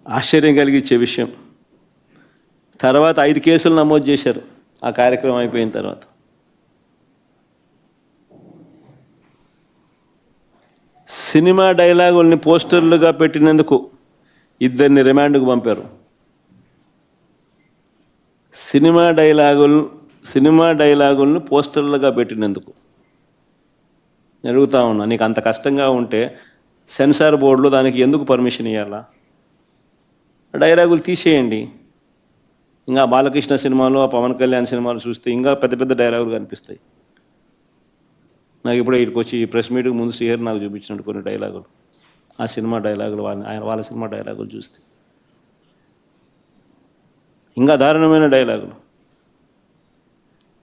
ఆశ్చర్యం కలిగించే విషయం. తర్వాత 5 కేసులు నమోదు చేశారు ఆ కార్యక్రమం అయిపోయిన తర్వాత. సినిమా డైలాగుల్ని పోస్టర్లుగా పెట్టినందుకు 2 రిమాండ్కు పంపారు. సినిమా డైలాగులను పోస్టర్లుగా పెట్టినందుకు. అడుగుతా ఉన్నా, నీకు అంత కష్టంగా ఉంటే సెన్సార్ బోర్డులో దానికి ఎందుకు పర్మిషన్ ఇవ్వాలా? డైలాగులు తీసేయండి. ఇంకా బాలకృష్ణ సినిమాలు, ఆ పవన్ కళ్యాణ్ సినిమాలు చూస్తే ఇంకా పెద్ద పెద్ద డైలాగులు కనిపిస్తాయి. నాకు ఇప్పుడే ఇక్కడికి వచ్చి ప్రెస్ మీట్కి ముందు శ్రీహరి నాకు చూపించినట్టు కొన్ని డైలాగులు, ఆ సినిమా డైలాగులు, వాళ్ళ సినిమా డైలాగులు చూస్తే ఇంకా దారుణమైన డైలాగులు.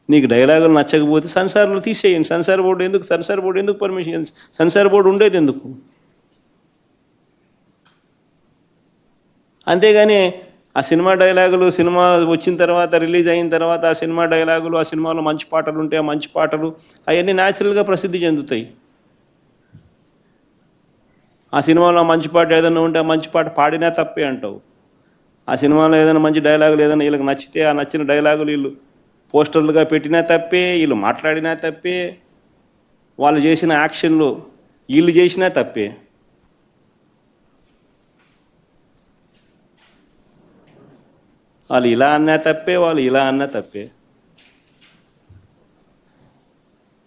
నీకు డైలాగులు నచ్చకపోతే సెన్సార్లు తీసేయండి. సెన్సార్ బోర్డు ఎందుకు పర్మిషన్? సెన్సార్ బోర్డు ఉండేది ఎందుకు? అంతేగాని ఆ సినిమా డైలాగులు సినిమా వచ్చిన తర్వాత, రిలీజ్ అయిన తర్వాత ఆ సినిమా డైలాగులు, ఆ సినిమాలో మంచి పాటలు ఉంటే ఆ మంచి పాటలు అవన్నీ న్యాచురల్గా ప్రసిద్ధి చెందుతాయి. ఆ సినిమాలో మంచి పాట ఏదైనా ఉంటే ఆ మంచి పాట పాడినా తప్పే అంటావు. ఆ సినిమాలో ఏదైనా మంచి డైలాగులు ఏదైనా వీళ్ళకి నచ్చితే ఆ నచ్చిన డైలాగులు వీళ్ళు పోస్టర్లుగా పెట్టినా తప్పే, వీళ్ళు మాట్లాడినా తప్పే, వాళ్ళు చేసిన యాక్షన్లు వీళ్ళు చేసినా తప్పే. వాళ్ళు ఇలా అన్నా తప్పే, వాళ్ళు ఇలా అన్నా తప్పే.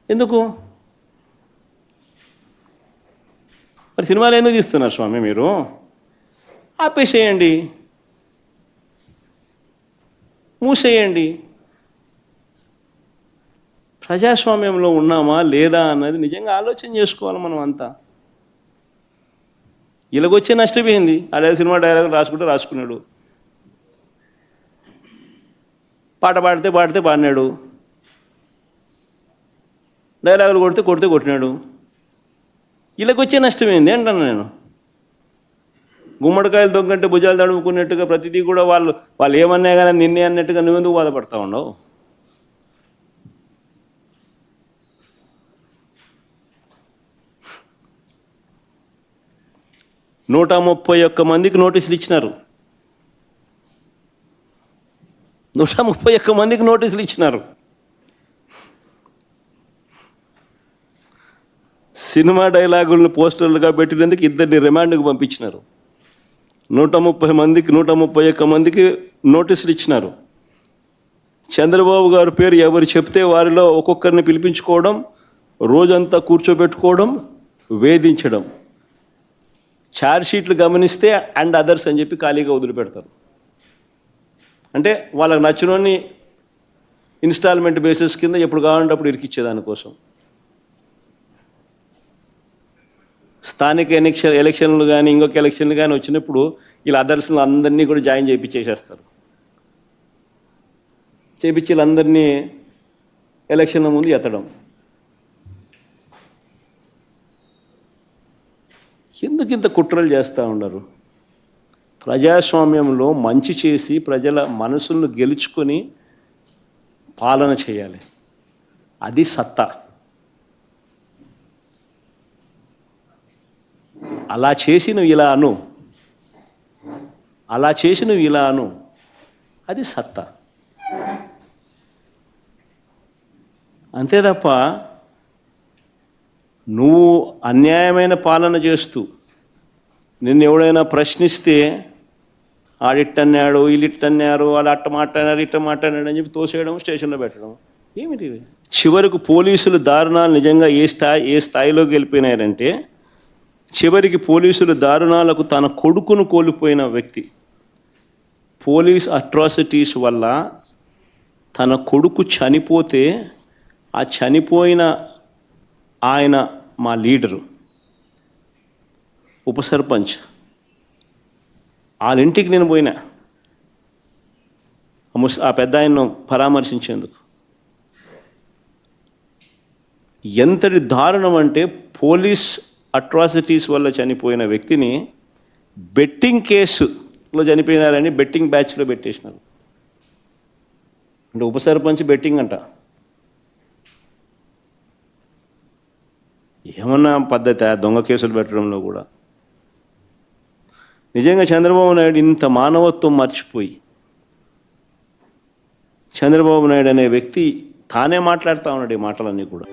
ఎందుకు మరి సినిమాలు ఎందుకు తీస్తున్నారు స్వామి మీరు? ఆపేసేయండి, మూసేయండి. ప్రజాస్వామ్యంలో ఉన్నామా లేదా అన్నది నిజంగా ఆలోచన చేసుకోవాలి మనం అంతా. ఇలాగొచ్చే నష్టపోయింది. అదే సినిమా డైలాగులు రాసుకున్నాడు, పాట పాడితే పాడినాడు, డైలాగులు కొడితే కొట్టినాడు. ఇలాగొచ్చే నష్టమైంది అంటాను నేను. గుమ్మడికాయలు దొంగంటే భుజాలు తడుముకున్నట్టుగా ప్రతిదీ కూడా వాళ్ళు ఏమన్నా కానీ నిన్నే అన్నట్టుగా నువ్వెందుకు బాధపడతా ఉండవు? నూట 131 మందికి నోటీసులు ఇచ్చినారు. 131 మందికి నోటీసులు ఇచ్చినారు. సినిమా డైలాగులను పోస్టర్లుగా పెట్టినందుకు 2 రిమాండ్కు పంపించినారు. 131 మందికి నోటీసులు ఇచ్చినారు. చంద్రబాబు గారి పేరు ఎవరు చెప్తే వారిలో ఒక్కొక్కరిని పిలిపించుకోవడం, రోజంతా కూర్చోబెట్టుకోవడం, వేధించడం. ఛార్జ్షీట్లు గమనిస్తే అండ్ అదర్స్ అని చెప్పి ఖాళీగా వదిలిపెడతారు. అంటే వాళ్ళకి నచ్చినోని ఇన్స్టాల్మెంట్ బేసిస్ కింద ఎప్పుడు కావాలంటే అప్పుడు ఇరికిచ్చేదానికోసం. స్థానిక ఎలక్షన్లు కానీ ఇంకొక ఎలక్షన్లు కానీ వచ్చినప్పుడు వీళ్ళ అదర్స్లు అందరినీ కూడా జాయిన్ చేయించేసేస్తారు. చేయించి వీళ్ళందరినీ ఎలక్షన్ల ముందు ఎత్తడం. ఎందుకు ఇంత కుట్రలు చేస్తూ ఉండరు? ప్రజాస్వామ్యంలో మంచి చేసి ప్రజల మనసులను గెలుచుకొని పాలన చేయాలి. అది సత్తా. అలా చేసి నువ్వు ఇలా అను, అది సత్తా. అంతే తప్ప నువ్వు అన్యాయమైన పాలన చేస్తూ నిన్ను ఎవడైనా ప్రశ్నిస్తే ఆడిట్టన్నాడు, వీళ్ళిట్టన్నారు, వాళ్ళు అట్ట మాట్లాడారు, ఇట్ట మాట్లాడాడు అని చెప్పి తోసేయడం, స్టేషన్లో పెట్టడం. ఏమిటి ఇది? చివరికి పోలీసులు దారుణాలు నిజంగా ఏ స్థాయిలోకి వెళ్ళిపోయినారంటే, చివరికి పోలీసులు దారుణాలకు తన కొడుకును కోల్పోయిన వ్యక్తి. పోలీస్ అట్రాసిటీస్ వల్ల తన కొడుకు చనిపోతే ఆ చనిపోయిన ఆయన మా లీడరు, ఉప సర్పంచ్, వాళ్ళ ఇంటికి నేను పోయినా ఆ పెద్ద ఆయన్ను పరామర్శించేందుకు. ఎంతటి దారుణం అంటే, పోలీస్ అట్రాసిటీస్ వల్ల చనిపోయిన వ్యక్తిని బెట్టింగ్ కేసులో చనిపోయినారని బెట్టింగ్ బ్యాచ్లో పెట్టేసినారు. అంటే ఉప సర్పంచ్ బెట్టింగ్ అంట. ఏమన్నా పద్ధతి దొంగ కేసులు పెట్టడంలో కూడా? నిజంగా చంద్రబాబు నాయుడు ఇంత మానవత్వం మర్చిపోయి చంద్రబాబు నాయుడు అనే వ్యక్తి తానే మాట్లాడుతూ ఉన్నాడు ఈ మాటలన్నీ కూడా.